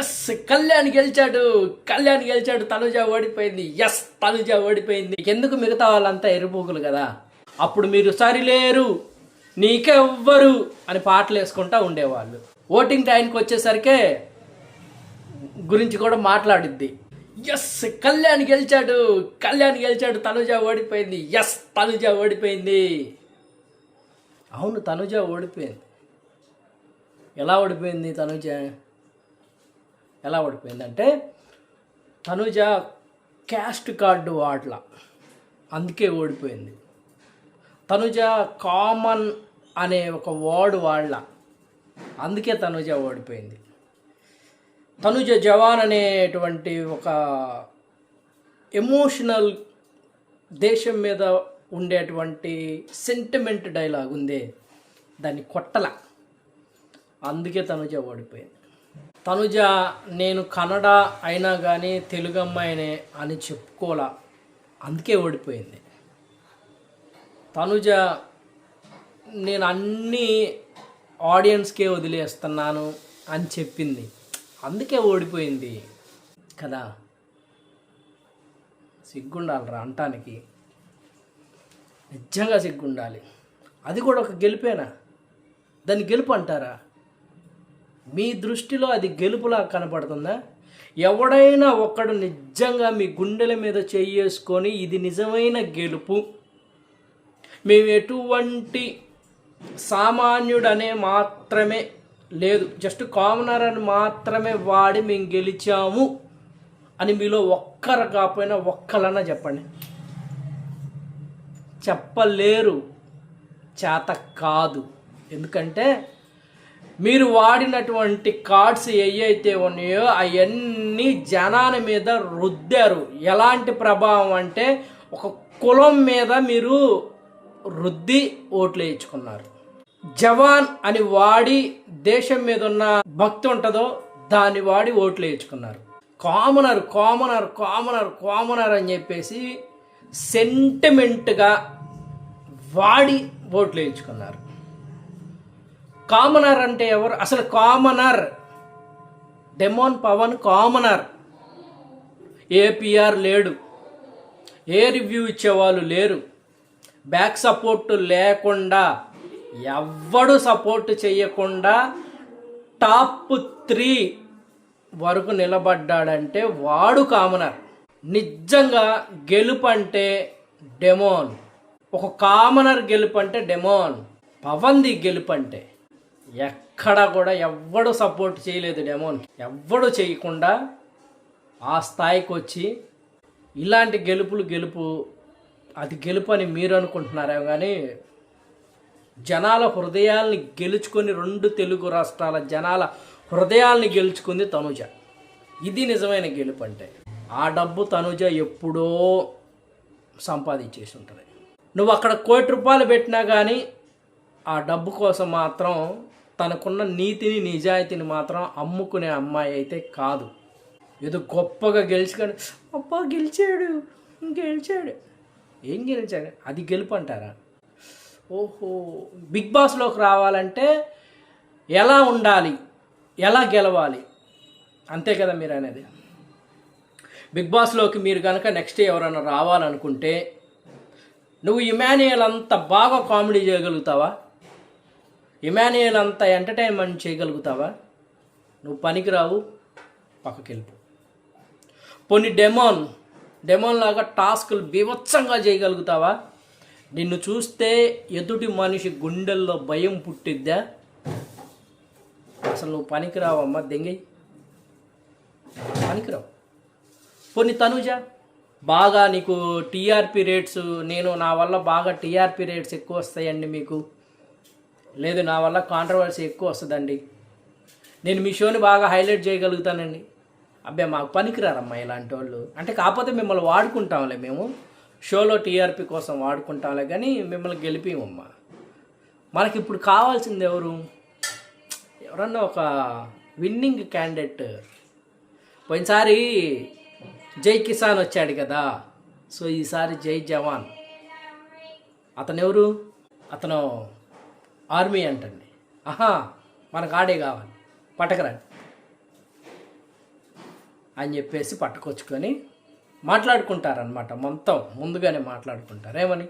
Yes, Kalyan గెలిచాడు. కళ్యాణ్ గెలిచాడు. తనుజ ఓడిపోయింది. ఎస్, తనుజ ఓడిపోయింది. ఎందుకు మిగతా వాళ్ళంతా ఎరుపుకులు కదా. అప్పుడు మీరు సరిలేరు, నీకెవ్వరు అని పాటలు వేసుకుంటా ఉండేవాళ్ళు. ఓటింగ్ టైంకి వచ్చేసరికే గురించి కూడా మాట్లాడిద్ది. ఎస్, కళ్యాణ్ గెలిచాడు. కళ్యాణ్ గెలిచాడు. తనుజ ఓడిపోయింది. ఎస్, తనుజ ఓడిపోయింది. అవును, తనుజ ఓడిపోయింది. ఎలా ఓడిపోయింది తనుజ? ఎలా ఓడిపోయిందంటే తనుజ క్యాస్ట్ కార్డు వాడల, అందుకే ఓడిపోయింది. తనుజ కామన్ అనే ఒక వర్డ్ వాడల, అందుకే తనుజ ఓడిపోయింది. తనుజ జవాన్ అనేటువంటి ఒక ఎమోషనల్ దేశం మీద ఉండేటువంటి సెంటిమెంట్ డైలాగ్ ఉందే, దాన్ని కొట్టల, అందుకే తనుజ ఓడిపోయింది. తనుజ నేను కన్నడ అయినా కానీ తెలుగు అమ్మాయినే అని చెప్పుకోలా, అందుకే ఓడిపోయింది. తనుజ నేను అన్నీ ఆడియన్స్కే వదిలేస్తున్నాను అని చెప్పింది, అందుకే ఓడిపోయింది కదా. సిగ్గుండాలిరా అంటానికి, నిజంగా సిగ్గుండాలి. అది కూడా ఒక గెలిపేనా? దాన్ని గెలుపు అంటారా? మీ దృష్టిలో అది గెలుపులా కనపడుతుందా? ఎవడైనా ఒక్కడు నిజంగా మీ గుండెల మీద చేసుకొని ఇది నిజమైన గెలుపు, మేము ఎటువంటి సామాన్యుడనే మాత్రమే లేదు, జస్ట్ కామనర్ అని మాత్రమే వాడి మేము గెలిచాము అని మీలో ఒక్కరు కాకపోయినా ఒక్కలన్నా చెప్పండి. చెప్పలేరు, చేత కాదు. ఎందుకంటే మీరు వాడినటువంటి కార్డ్స్ ఏవైతే ఉన్నాయో అవన్నీ జనాల మీద రుద్దారు. ఎలాంటి ప్రభావం అంటే ఒక కులం మీద మీరు రుద్ది ఓట్లు వేయించుకున్నారు. జవాన్ అని వాడి దేశం మీద ఉన్న భక్తి ఉంటుందో దాన్ని వాడి ఓట్లు వేయించుకున్నారు. కామనర్ కామనర్ కామనర్ కామనర్ అని చెప్పేసి సెంటిమెంట్గా వాడి ఓట్లు వేయించుకున్నారు. కామనర్ అంటే ఎవరు అసలు? Commoner demon Pawan commoner. ఏపీఆర్ లేడు, ఏ రివ్యూ ఇచ్చేవాళ్ళు లేరు, బ్యాక్ సపోర్ట్ లేకుండా, ఎవ్వడు సపోర్ట్ చేయకుండా టాప్ 3 వరకు నిలబడ్డాడంటే వాడు కామనర్. నిజంగా గెలుపు అంటే డెమోన్. ఒక కామనర్ గెలుపు అంటే డెమోన్. పవన్ది గెలుపు అంటే ఎక్కడ కూడా ఎవ్వడు సపోర్ట్ చేయలేదు డెమోన్కి. ఎవ్వడు చేయకుండా ఆ స్థాయికి వచ్చి ఇలాంటి గెలుపు అది గెలుపు అని మీరు అనుకుంటున్నారే కానీ జనాల హృదయాల్ని గెలుచుకొని 2 తెలుగు రాష్ట్రాల జనాల హృదయాల్ని గెలుచుకుంది తనుజ. ఇది నిజమైన గెలుపు అంటే. ఆ డబ్బు తనుజ ఎప్పుడో సంపాదించేసి ఉంటుంది. నువ్వు అక్కడ ₹1,00,00,000 పెట్టినా కానీ ఆ డబ్బు కోసం మాత్రం తనకున్న నీతిని నిజాయితీని మాత్రం అమ్ముకునే అమ్మాయి అయితే కాదు. ఏదో గొప్పగా గెలిచి అబ్బా గెలిచాడు ఏం గెలిచాడు, అది గెలుపు అంటారా? ఓహో, బిగ్ బాస్లోకి రావాలంటే ఎలా ఉండాలి, ఎలా గెలవాలి, అంతే కదా మీరు అనేది. బిగ్ బాస్లోకి మీరు కనుక నెక్స్ట్ ఎవరైనా రావాలనుకుంటే నువ్వు ఇమాన్యుయల్ అంత బాగా కామెడీ చేయగలుగుతావా? ఇమాన్యుయల్ అంత ఎంటర్టైన్మెంట్ చేయగలుగుతావా? నువ్వు పనికిరావు, పక్కకి వెళ్ళిపో. పోనీ డెమోన్ లాగా టాస్కులు బీభత్సంగా చేయగలుగుతావా? నిన్ను చూస్తే ఎదుటి మనిషి గుండెల్లో భయం పుట్టిద్దా? అసలు నువ్వు పనికిరావమ్మా, దెంగై పనికిరావు. పోనీ తనుజ బాగా నీకు టీఆర్పీ రేట్స్, నా వల్ల బాగా టీఆర్పీ రేట్స్ ఎక్కువ వస్తాయండి మీకు, లేదు నా వల్ల కాంట్రవర్సీ ఎక్కువ వస్తుందండి, నేను మీ షోని బాగా హైలైట్ చేయగలుగుతానండి. అబ్బాయి మాకు పనికిరారమ్మా ఇలాంటి వాళ్ళు అంటే. కాకపోతే మిమ్మల్ని వాడుకుంటాంలే, మేము షోలో టీఆర్పీ కోసం వాడుకుంటాంలే కానీ మిమ్మల్ని గెలిపిమమ్మా. మనకి ఇప్పుడు కావాల్సింది ఎవరన్నా ఒక విన్నింగ్ క్యాండిడేట్. పోయినసారి జై కిసాన్ వచ్చాడు కదా, సో ఈసారి జై జవాన్. అతను ఎవరు? అతను ఆర్మీ అంటండి. మనకు ఆడే కావాలి, పట్టకరండి. అని చెప్పేసి పట్టుకొచ్చుకొని మాట్లాడుకుంటారనమాట. మొత్తం ముందుగానే మాట్లాడుకుంటారు. ఏమని,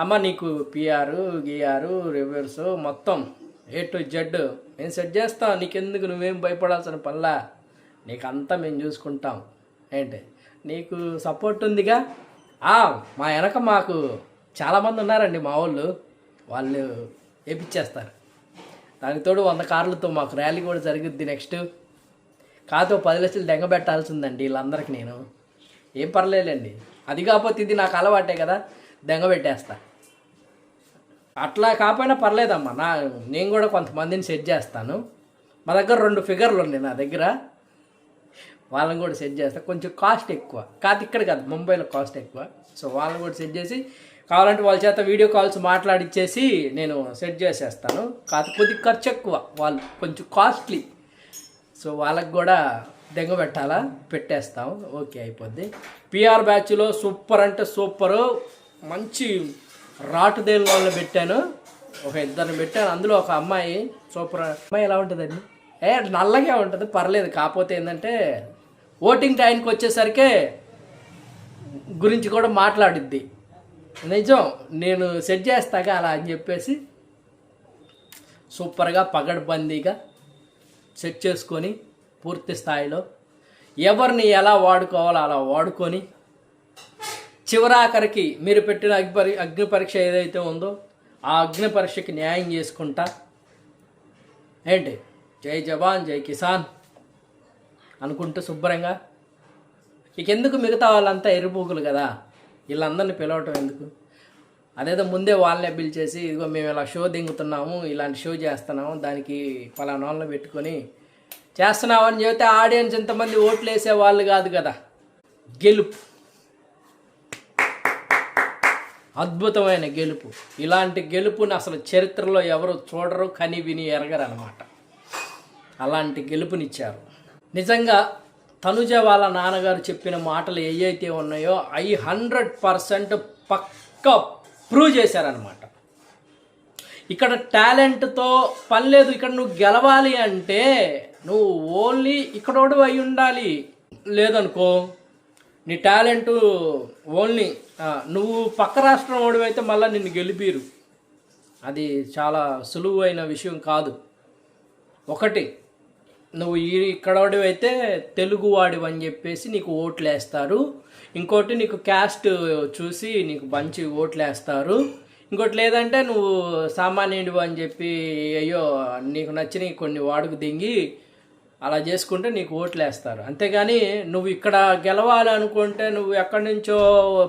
అమ్మ నీకు పిఆర్ గిఆర్ రివర్స్ మొత్తం A to Z మేము సెట్ చేస్తాం, నీకెందుకు, నువ్వేం భయపడాల్సిన పనిలా, నీకు అంతా మేము చూసుకుంటాం. ఏంటి నీకు సపోర్ట్ ఉందిగా. మా వెనక మాకు చాలామంది ఉన్నారండి మా వాళ్ళు వేపించేస్తారు. దానికి తోడు 100 కార్లతో మాకు ర్యాలీ కూడా జరుగుద్ది నెక్స్ట్. కాతో 10 లక్షలు దెంగ పెట్టాల్సిందండి వీళ్ళందరికీ. నేను ఏం పర్లేదండి, అది కాకపోతే ఇది నాకు అలవాటే కదా, దెంగ పెట్టేస్తా. అట్లా కాకపోయినా పర్లేదమ్మా, నేను కూడా కొంతమందిని సెట్ చేస్తాను. మా దగ్గర 2 ఫిగర్లు ఉన్నాయి నా దగ్గర, వాళ్ళని కూడా సెట్ చేస్తాను. కొంచెం కాస్ట్ ఎక్కువ కాదు, ఇక్కడ కాదు ముంబైలో కాస్ట్ ఎక్కువ. సో వాళ్ళని కూడా సెట్ చేసి కావాలంటే వాళ్ళ చేత వీడియో కాల్స్ మాట్లాడిచ్చేసి నేను సెట్ చేసేస్తాను. కొద్ది ఖర్చు ఎక్కువ, వాళ్ళు కొంచెం కాస్ట్లీ. సో వాళ్ళకి కూడా దెంగ పెట్టాలా, పెట్టేస్తాం. ఓకే అయిపోద్ది. పిఆర్ బ్యాచ్లో సూపర్ అంటే సూపరు, మంచి రాటుదేలు వాళ్ళని పెట్టాను, ఒక 2 పెట్టాను. అందులో ఒక అమ్మాయి సూపర్. అమ్మాయి ఎలా ఉంటుందండి, నల్లగా ఉంటుంది, పర్లేదు. కాకపోతే ఏంటంటే ఓటింగ్ టైంకి వచ్చేసరికి గురించి కూడా మాట్లాడిద్ది. నిజం, నేను సెట్ చేస్తాగా అలా అని చెప్పేసి సూపర్గా పగడ్బందీగా సెట్ చేసుకొని పూర్తి స్థాయిలో ఎవరిని ఎలా వాడుకోవాలో అలా వాడుకొని చివరాఖరికి మీరు పెట్టిన అగ్ని పరీక్ష ఏదైతే ఉందో ఆ అగ్ని పరీక్షకి న్యాయం చేసుకుంటా, ఏంటి జై జవాన్ జై కిసాన్ అనుకుంటూ శుభ్రంగా, ఇకెందుకు మిగతా వాళ్ళంతా ఎరుపుగులు కదా, వీళ్ళందరినీ పిలవటం ఎందుకు, అదేదో ముందే వాళ్ళనే పిలిచేసి ఇదిగో మేము ఇలా షో దింగుతున్నాము, ఇలాంటి షో చేస్తున్నాము, దానికి పలానా వాళ్ళని పెట్టుకొని చేస్తున్నామని చెబితే ఆడియన్స్ ఇంతమంది ఓట్లు వేసే వాళ్ళు కాదు కదా. గెలుపు, అద్భుతమైన గెలుపు. ఇలాంటి గెలుపుని అసలు చరిత్రలో ఎవరు చూడరు, కని విని ఎరగరు అనమాట. అలాంటి గెలుపునిచ్చారు. నిజంగా తనుజ వాళ్ళ నాన్నగారు చెప్పిన మాటలు ఏవైతే ఉన్నాయో అవి 100% పక్కా ప్రూవ్ చేశారనమాట. ఇక్కడ టాలెంట్తో పని లేదు. ఇక్కడ నువ్వు గెలవాలి అంటే నువ్వు ఓన్లీ ఇక్కడోడు అయి ఉండాలి. లేదనుకో నీ టాలెంట్ ఓన్లీ నువ్వు పక్క రాష్ట్రం వాడు అయితే మళ్ళీ నిన్ను గెలిపిరు. అది చాలా సులువైన విషయం కాదు. ఒకటి, నువ్వు ఇక్కడోడు అయితే తెలుగువాడివి అని చెప్పేసి నీకు ఓట్లు వేస్తారు. ఇంకోటి, నీకు క్యాస్ట్ చూసి నీకు మంచి ఓట్లు వేస్తారు. ఇంకోటి లేదంటే నువ్వు సామాన్యుడివి అని చెప్పి అయ్యో నీకు నచ్చిన కొన్ని వాడుకు దింగి అలా చేసుకుంటే నీకు ఓట్లు వేస్తారు. అంతేగాని నువ్వు ఇక్కడ గెలవాలనుకుంటే, నువ్వు ఎక్కడి నుంచో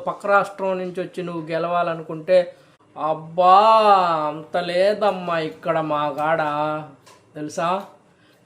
పక్క రాష్ట్రం నుంచి వచ్చి నువ్వు గెలవాలనుకుంటే, అబ్బా అంత లేదమ్మా ఇక్కడ మా కాడ, తెలుసా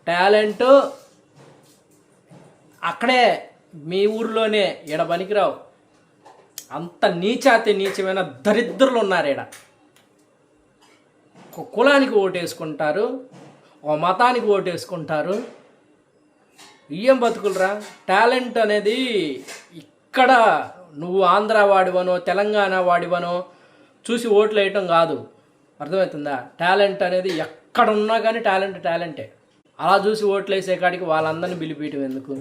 టాలెంట్ అక్కడే మీ ఊర్లోనే, ఈడ పనికిరావు. అంత నీచమైన దరిద్రులు ఉన్నారు ఈడ. ఒక కులానికి ఓటేసుకుంటారు, ఒక మతానికి ఓటేసుకుంటారు. ఏం బతుకులరా. టాలెంట్ అనేది ఇక్కడ నువ్వు ఆంధ్ర వాడివనో తెలంగాణ వాడివనో చూసి ఓట్లు వేయటం కాదు, అర్థమవుతుందా. టాలెంట్ అనేది ఎక్కడున్నా కానీ టాలెంటే. అలా చూసి ఓట్లు వేసే కాడికి వాళ్ళందరినీ పిలిపియటం ఎందుకు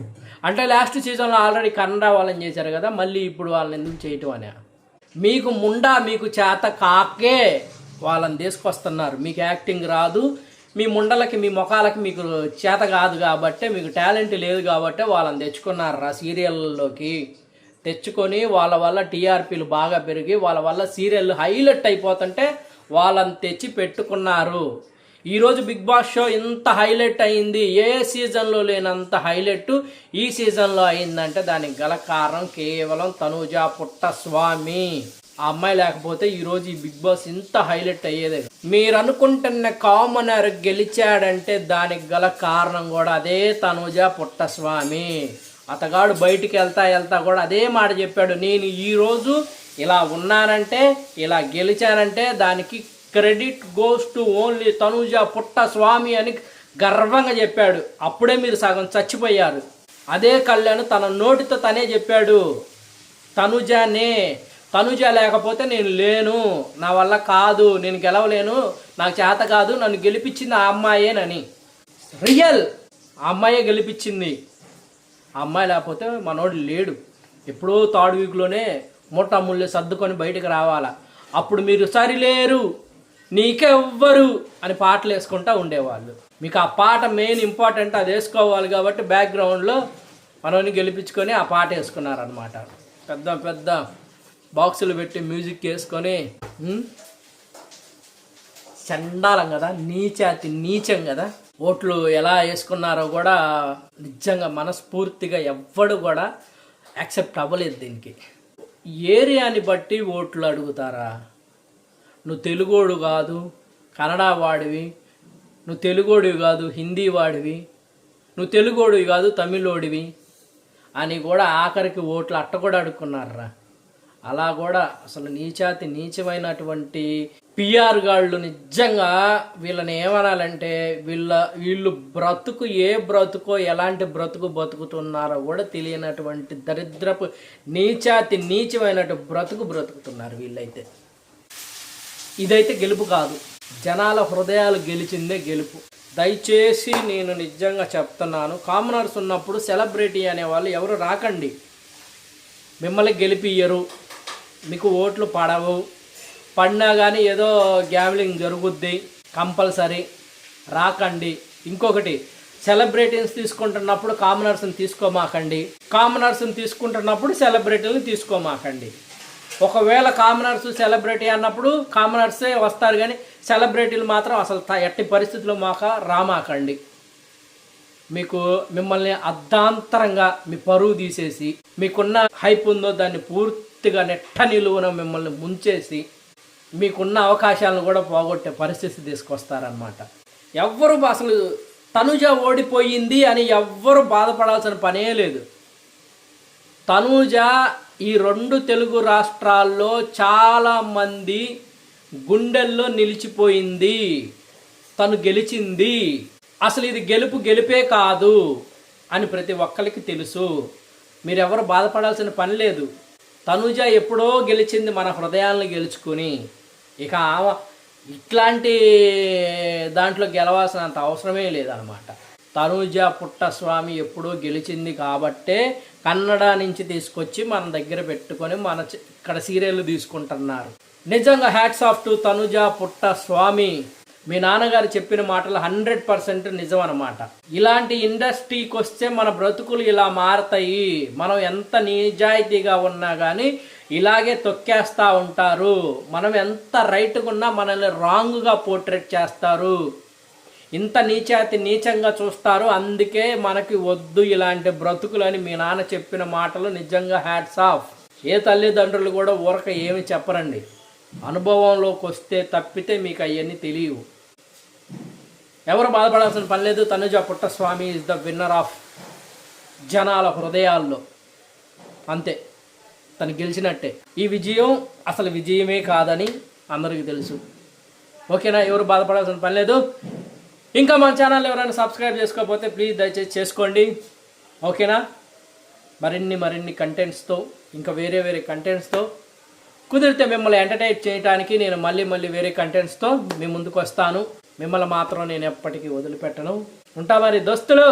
అంటే, లాస్ట్ సీజన్లో ఆల్రెడీ కన్నడ వాళ్ళని చేశారు కదా, మళ్ళీ ఇప్పుడు వాళ్ళని ఎందుకు చేయటం అనే. మీకు చేత కాకే వాళ్ళని తీసుకొస్తున్నారు. మీకు యాక్టింగ్ రాదు, మీ ముండలకి మీ ముఖాలకి మీకు చేత కాదు కాబట్టి, మీకు టాలెంట్ లేదు కాబట్టి వాళ్ళని తెచ్చుకున్నారు సీరియల్లోకి. తెచ్చుకొని వాళ్ళ వల్ల టీఆర్పీలు బాగా పెరిగి వాళ్ళ వల్ల సీరియల్ హైలైట్ అయిపోతుంటే వాళ్ళని తెచ్చి పెట్టుకున్నారు. ఈరోజు బిగ్ బాస్ షో ఇంత హైలైట్ అయింది, ఏ సీజన్లో లేనంత హైలైట్ ఈ సీజన్లో అయిందంటే దానికి గల కారణం కేవలం తనూజ పుట్టస్వామి. ఆ అమ్మాయి లేకపోతే ఈరోజు ఈ బిగ్ బాస్ ఇంత హైలైట్ అయ్యేదే. మీరు అనుకుంటున్న కామనర్ గెలిచాడంటే దానికి గల కారణం కూడా అదే తనూజ పుట్టస్వామి. అతగాడు బయటికి వెళ్తా కూడా అదే మాట చెప్పాడు, నేను ఈరోజు ఇలా ఉన్నానంటే, ఇలా గెలిచానంటే దానికి credit goes to only Tanuja Puttaswamy అని గర్వంగా చెప్పాడు. అప్పుడే మీరు సగం చచ్చిపోయారు. అదే కళ్యాణ్ తన నోటితో తనే చెప్పాడు, తనుజ లేకపోతే నేను లేను, నా వల్ల కాదు, నేను గెలవలేను, నాకు చేత కాదు, నన్ను గెలిపించింది ఆ అమ్మాయేనని. రియల్ ఆ అమ్మాయే గెలిపించింది. ఆ అమ్మాయి లేకపోతే మనోడు లేడు. ఎప్పుడో థర్డ్ వీక్లోనే మూటా ముళ్ళు సర్దుకొని బయటకు రావాలా. అప్పుడు మీరు సరిలేరు నీకెవ్వరు అని పాటలు వేసుకుంటూ ఉండేవాళ్ళు. మీకు ఆ పాట మెయిన్ ఇంపార్టెంట్, అది వేసుకోవాలి కాబట్టి బ్యాక్గ్రౌండ్లో మనల్ని గెలిపించుకొని ఆ పాట వేసుకున్నారనమాట. పెద్ద పెద్ద బాక్సులు పెట్టి మ్యూజిక్ వేసుకొని చండాలం కదా, నీచాతి నీచం కదా. ఓట్లు ఎలా వేసుకున్నారో కూడా నిజంగా మనస్ఫూర్తిగా ఎవ్వడు కూడా యాక్సెప్ట్ అవ్వలేదు దీనికి. ఏరియాని బట్టి ఓట్లు అడుగుతారా? నువ్వు తెలుగోడు కాదు కన్నడ వాడివి, నువ్వు తెలుగోడివి కాదు హిందీ వాడివి, నువ్వు తెలుగోడివి కాదు తమిళోడివి అని కూడా ఆఖరికి ఓట్లు అట్ట కూడా అడుక్కున్నారా. అలా కూడా అసలు నీచాతి నీచమైనటువంటి పిఆర్ గాళ్ళు నిజంగా వీళ్ళని ఏమనాలంటే వీళ్ళు బ్రతుకు ఏ బ్రతుకో ఎలాంటి బ్రతుకు బతుకుతున్నారో కూడా తెలియనటువంటి దరిద్రపు నీచాతి నీచమైనటువంటి బ్రతుకుతున్నారు వీళ్ళైతే. ఇదైతే గెలుపు కాదు, జనాల హృదయాలు గెలిచిందే గెలుపు. దయచేసి నేను నిజంగా చెప్తున్నాను, కామనర్స్ ఉన్నప్పుడు సెలబ్రిటీ అనేవాళ్ళు ఎవరు రాకండి. మిమ్మల్ని గెలిపియ్యరు, మీకు ఓట్లు పడవు, పడినా కానీ ఏదో గ్యామ్లింగ్ జరుగుద్ది, కంపల్సరీ రాకండి. ఇంకొకటి, సెలబ్రిటీస్ తీసుకుంటున్నప్పుడు కామనర్స్ని తీసుకోమాకండి, కామనర్స్ని తీసుకుంటున్నప్పుడు సెలబ్రిటీలను తీసుకోమాకండి. ఒకవేళ కామనర్స్ సెలబ్రిటీ అన్నప్పుడు కామనర్సే వస్తారు కానీ సెలబ్రిటీలు మాత్రం అసలు ఎట్టి పరిస్థితుల్లో రామాకండి. మిమ్మల్ని అర్ధాంతరంగా మీ పరువు తీసేసి మీకున్న హైప్ ఉందో దాన్ని పూర్తిగా నెట్ట నిలువున మిమ్మల్ని ముంచేసి మీకున్న అవకాశాలను కూడా పోగొట్టే పరిస్థితి తీసుకొస్తారనమాట. ఎవ్వరు అసలు తనుజ ఓడిపోయింది అని ఎవ్వరు బాధపడాల్సిన పనే లేదు. తనుజ ఈ 2 తెలుగు రాష్ట్రాల్లో చాలామంది గుండెల్లో నిలిచిపోయింది, తను గెలిచింది. అసలు ఇది గెలిపే కాదు అని ప్రతి ఒక్కరికి తెలుసు. మీరెవరు బాధపడాల్సిన పని లేదు. తనుజ ఎప్పుడో గెలిచింది మన హృదయాలను గెలుచుకుని. ఇక ఇట్లాంటి దాంట్లో గెలవాల్సినంత అవసరమే లేదనమాట. తనుజ పుట్టస్వామి ఎప్పుడో గెలిచింది కాబట్టే కన్నడ నుంచి తీసుకొచ్చి మన దగ్గర పెట్టుకొని ఇక్కడ సీరియల్ తీసుకుంటున్నారు. నిజంగా hats off to Tanuja Puttaswamy. మీ నాన్నగారు చెప్పిన మాటలు 100% నిజం అనమాట. ఇలాంటి ఇండస్ట్రీకి వస్తే మన బ్రతుకులు ఇలా మారతాయి. మనం ఎంత నిజాయితీగా ఉన్నా కానీ ఇలాగే తొక్కేస్తూ ఉంటారు. మనం ఎంత రైట్గా ఉన్నా మనల్ని రాంగ్గా పోర్ట్రేట్ చేస్తారు, ఇంత నీచంగా చూస్తారు. అందుకే మనకి వద్దు ఇలాంటి బ్రతుకులని మీ నాన్న చెప్పిన మాటలు నిజంగా హ్యాట్స్ ఆఫ్. ఏ తల్లిదండ్రులు కూడా ఊరక ఏమి చెప్పరండి, అనుభవంలోకి వస్తే తప్పితే మీకు అవన్నీ తెలియవు. ఎవరు బాధపడాల్సిన పని లేదు. Tanuja Puttaswamy is the winner of జనాల హృదయాల్లో. అంతే, తను గెలిచినట్టే. ఈ విజయం అసలు విజయమే కాదని అందరికీ తెలుసు. ఓకేనా? ఎవరు బాధపడాల్సిన పని లేదు. ఇంకా మన ఛానల్ ఎవరైనా సబ్స్క్రైబ్ చేసుకోకపోతే ప్లీజ్ దయచేసి చేసుకోండి. ఓకేనా? మరిన్ని కంటెంట్స్తో, ఇంకా వేరే కంటెంట్స్తో కుదిరితే మిమ్మల్ని ఎంటర్టైన్ చేయడానికి నేను మళ్ళీ వేరే కంటెంట్స్తో మీ ముందుకు వస్తాను. మిమ్మల్ని మాత్రం నేను ఎప్పటికీ వదిలిపెట్టను. ఉంటా మరి దోస్తులు.